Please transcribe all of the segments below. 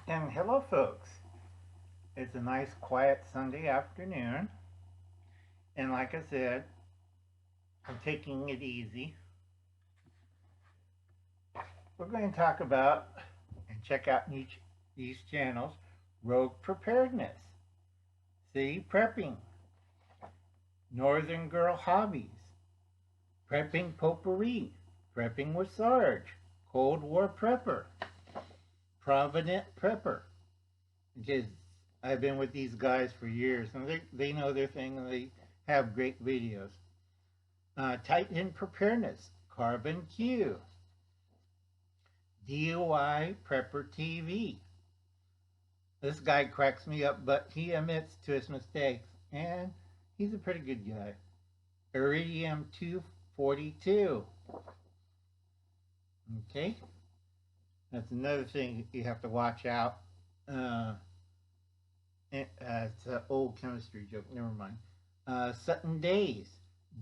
And hello, folks. It's a nice, quiet Sunday afternoon. And like I said, I'm taking it easy. We're going to talk about and check out these channels: rogue preparedness, city prepping, northern girl hobbies, prepping potpourri, prepping with Sarge, Cold War prepper, provident prepper. Because I've been with these guys for years, and they know their thing, and they have great videos. Titan preparedness, carbon Q, DOI prepper TV. This guy cracks me up, but he admits to his mistakes, and he's a pretty good guy. Iridium 242. Okay, that's another thing you have to watch out. It's an old chemistry joke. Never mind. Sutton Days,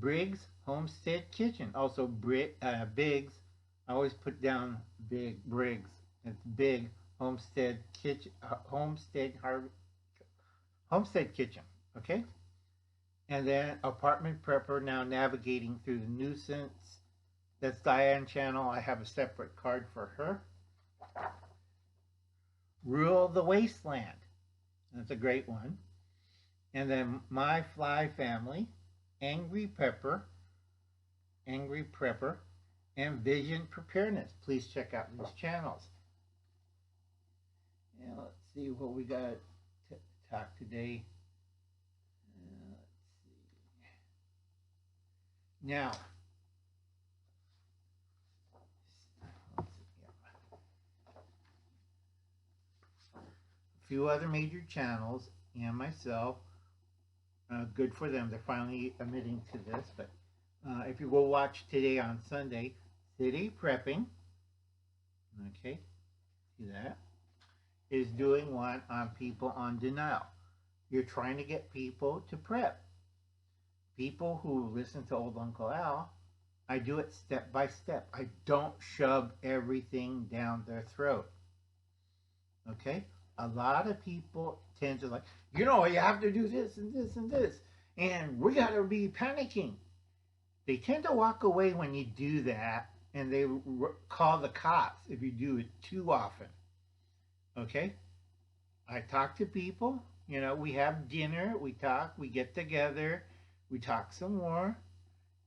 Briggs Homestead Kitchen. Also, Biggs. I always put down Big Briggs. It's Big Homestead Kitchen. Homestead Kitchen. Okay. And then Apartment Prepper, now navigating through the nuisance. That's Diane channel. I have a separate card for her. Rule the Wasteland. That's a great one. And then My Fly Family, Angry Prepper, and Vision Preparedness. Please check out these channels. And let's see what we got to talk today. Let's see. Now, a few other major channels and myself. Good for them. They're finally admitting to this. But if you go watch today on Sunday, City Prepping, okay, see that, is doing one on people on denial. You're trying to get people to prep. People who listen to Old Uncle Al, I do it step by step. I don't shove everything down their throat. Okay? A lot of people tend to you have to do this and this and this, and we got to be panicking. They tend to walk away when you do that, and they call the cops if you do it too often. Okay? I talk to people, we have dinner, we talk, we get together, we talk some more,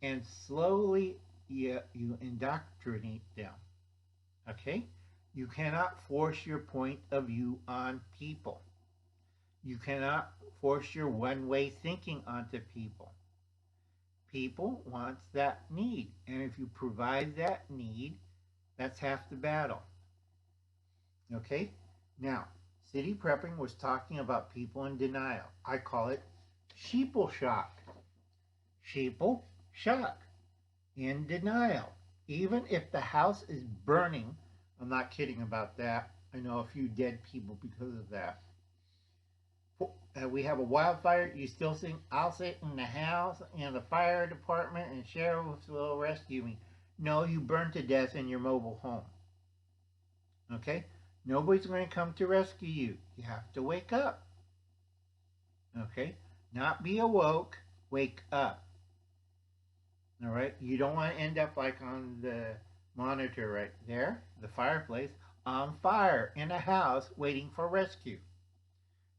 and slowly you indoctrinate them. Okay? You cannot force your point of view on people. You cannot force your one-way thinking onto people. People wants that need. And if you provide that need, that's half the battle. Okay? Now, City Prepping was talking about people in denial. I call it Sheeple shock. Sheeple shock. In denial. Even if the house is burning, I'm not kidding about that. I know a few dead people because of that. We have a wildfire. You still think I'll sit in the house and the fire department and sheriffs will rescue me? No, you burn to death in your mobile home. Okay? Nobody's going to come to rescue you. You have to wake up. Okay? Not be awoke. Wake up. All right? You don't want to end up like on the monitor right there, the fireplace, on fire in a house waiting for rescue.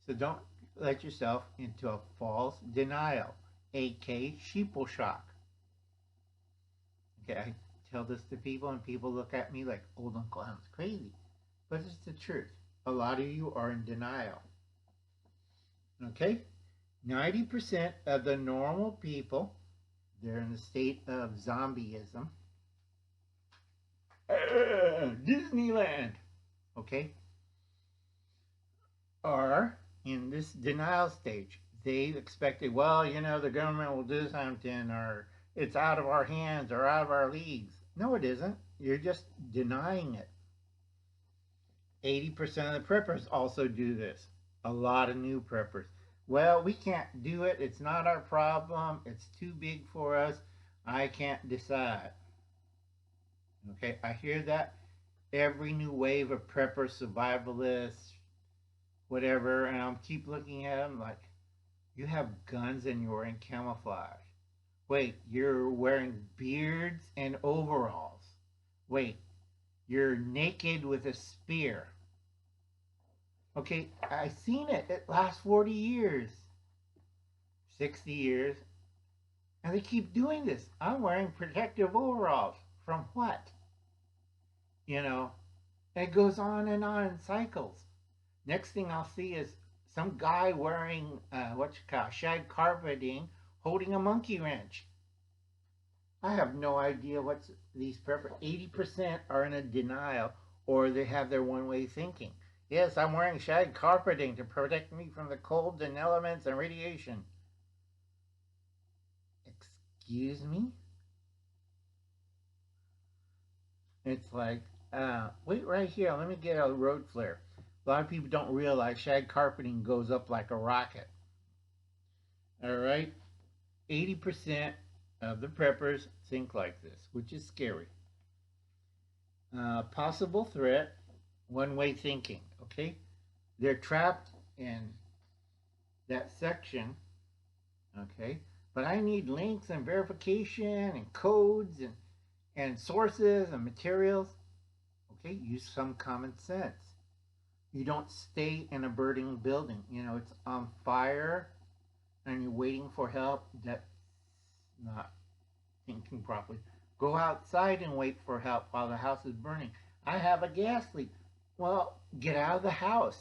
So don't let yourself into a false denial, aka Sheeple shock. Okay, I tell this to people and people look at me like Old Uncle Al's crazy. But it's the truth. A lot of you are in denial. Okay? 90% of the normal people, they're in a state of zombieism. Disneyland, okay, are in this denial stage. They expected, the government will do something, or it's out of our hands or out of our leagues. No, it isn't. You're just denying it. 80% of the preppers also do this. A lot of new preppers. Well, we can't do it. It's not our problem. It's too big for us. I can't decide. Okay, I hear that every new wave of prepper survivalists, whatever, and I'll keep looking at them like, you have guns and you're in camouflage. Wait, you're wearing beards and overalls. Wait, you're naked with a spear. Okay, I've seen it. It lasts 40 years, 60 years, and they keep doing this. I'm wearing protective overalls. From what? You know, and it goes on in cycles. Next thing I'll see is some guy wearing what you call shag carpeting, holding a monkey wrench. I have no idea what's these purpose. 80% are in a denial, or they have their one-way thinking. Yes, I'm wearing shag carpeting to protect me from the cold and elements and radiation. Excuse me? It's like, wait right here. Let me get a road flare. A lot of people don't realize shag carpeting goes up like a rocket. All right? 80% of the preppers think like this, which is scary. Possible threat, one-way thinking, okay? They're trapped in that section, okay? But I need links and verification and codes and sources and materials. Okay, use some common sense. You don't stay in a burning building. You know, it's on fire and you're waiting for help. That's not thinking properly. Go outside and wait for help while the house is burning. I have a gas leak. Well, get out of the house.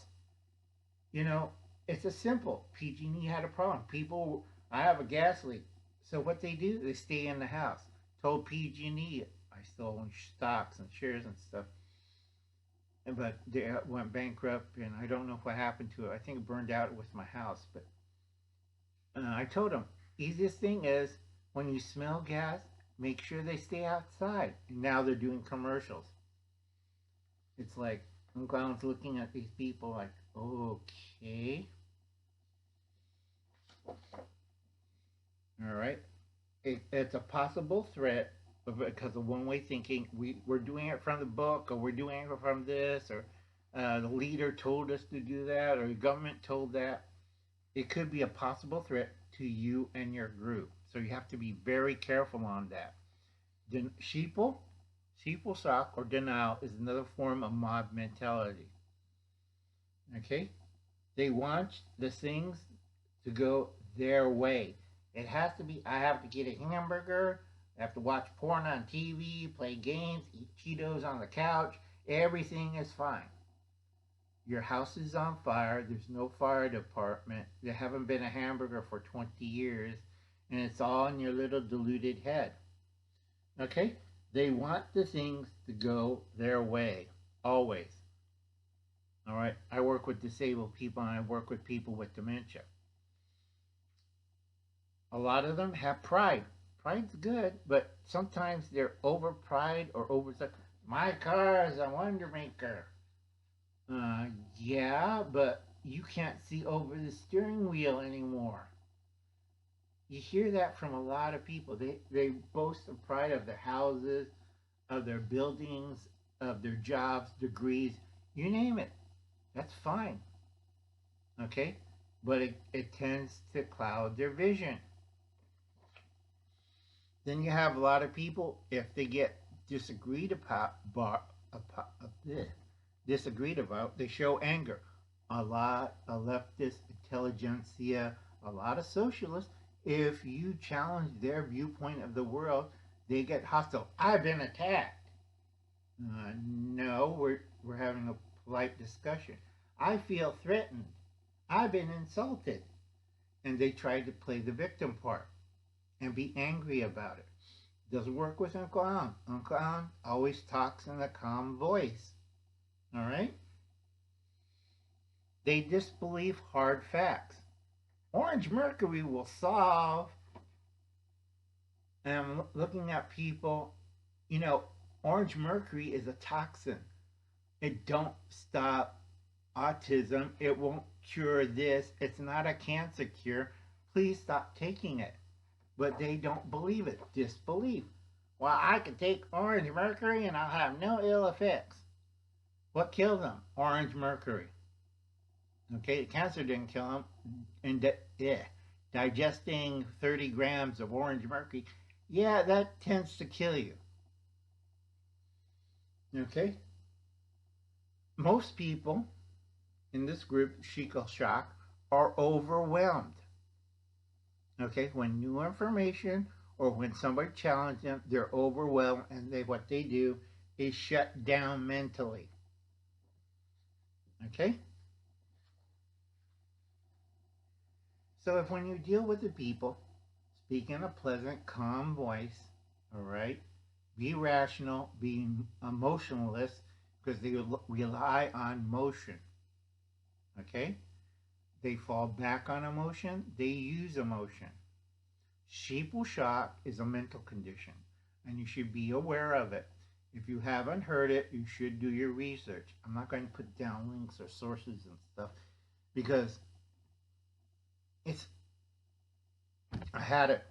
You know, it's a simple. PG&E had a problem. People, I have a gas leak. So what they do, they stay in the house. Told PG&E, I still own stocks and shares and stuff. But they went bankrupt, and I don't know what happened to it. I think it burned out with my house. But I told them, easiest thing is when you smell gas, make sure they stay outside. And now they're doing commercials. It's like, I'm looking at these people like, okay. All right. It's a possible threat because of one-way thinking. We're doing it from the book, or we're doing it from this, or the leader told us to do that, or the government told that. It could be a possible threat to you and your group. So you have to be very careful on that. Sheeple shock or denial is another form of mob mentality. Okay? They want the things to go their way. It has to be, I have to get a hamburger, I have to watch porn on TV, play games, eat Cheetos on the couch. Everything is fine. Your house is on fire. There's no fire department. There haven't been a hamburger for 20 years. And it's all in your little deluded head. Okay? They want the things to go their way. Always. All right? I work with disabled people and I work with people with dementia. A lot of them have pride. Pride's good, but sometimes they're over pride or over, my car is a wonder maker. Yeah, but you can't see over the steering wheel anymore. You hear that from a lot of people. They boast the pride of their houses, of their buildings, of their jobs, degrees, you name it. That's fine. Okay? But it tends to cloud their vision. Then you have a lot of people, if they get disagreed about, they show anger. A lot of leftist intelligentsia, a lot of socialists, if you challenge their viewpoint of the world, they get hostile. I've been attacked. No, we're having a polite discussion. I feel threatened. I've been insulted. And they try to play the victim part and be angry about it. Doesn't work with Uncle Al. Uncle Al always talks in a calm voice. All right? They disbelieve hard facts. Orange mercury will solve. And I'm looking at people, you know, orange mercury is a toxin. It don't stop autism. It won't cure this. It's not a cancer cure. Please stop taking it. But they don't believe it. Disbelief. Well, I can take orange mercury and I'll have no ill effects. What kills them? Orange mercury. Okay, the cancer didn't kill him. And digesting 30 grams of orange mercury, yeah, that tends to kill you. Okay, most people in this group, Sheeple shock, are overwhelmed. Okay, when new information or when somebody challenges them, they're overwhelmed, and what they do is shut down mentally. Okay, so if when you deal with the people, speak in a pleasant, calm voice, all right, be rational, be emotionless, because they rely on motion. Okay, they fall back on emotion, they use emotion. Sheeple shock is a mental condition, and you should be aware of it. If you haven't heard it, you should do your research. I'm not going to put down links or sources and stuff because it's, I had it.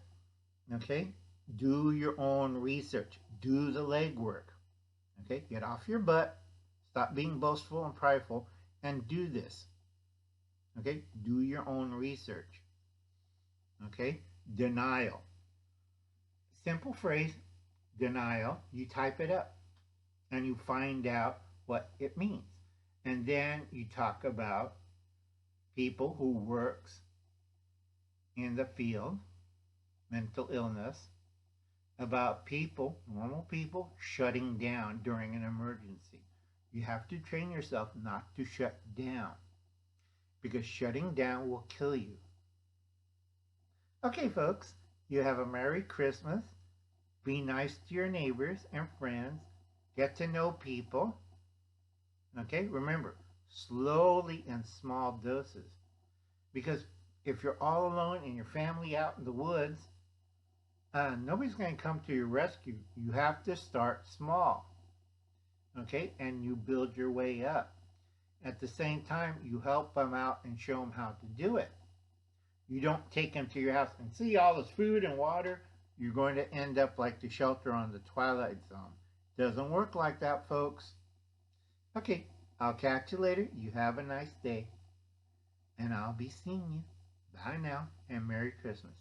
Okay? Do your own research, do the legwork. Okay? Get off your butt, stop being boastful and prideful, and do this. Okay? Do your own research. Okay? Denial. Simple phrase, denial. You type it up and you find out what it means. And then you talk about people who works in the field, mental illness, about people, normal people, shutting down during an emergency. You have to train yourself not to shut down because shutting down will kill you. Okay, folks, you have a Merry Christmas. Be nice to your neighbors and friends. Get to know people. Okay, remember, slowly in small doses. Because if you're all alone and your family out in the woods, nobody's going to come to your rescue. You have to start small. Okay, and you build your way up. At the same time, you help them out and show them how to do it. You don't take them to your house and see all this food and water. You're going to end up like the shelter on the Twilight Zone. Doesn't work like that, folks. Okay, I'll catch you later. You have a nice day. And I'll be seeing you. Bye now, and Merry Christmas.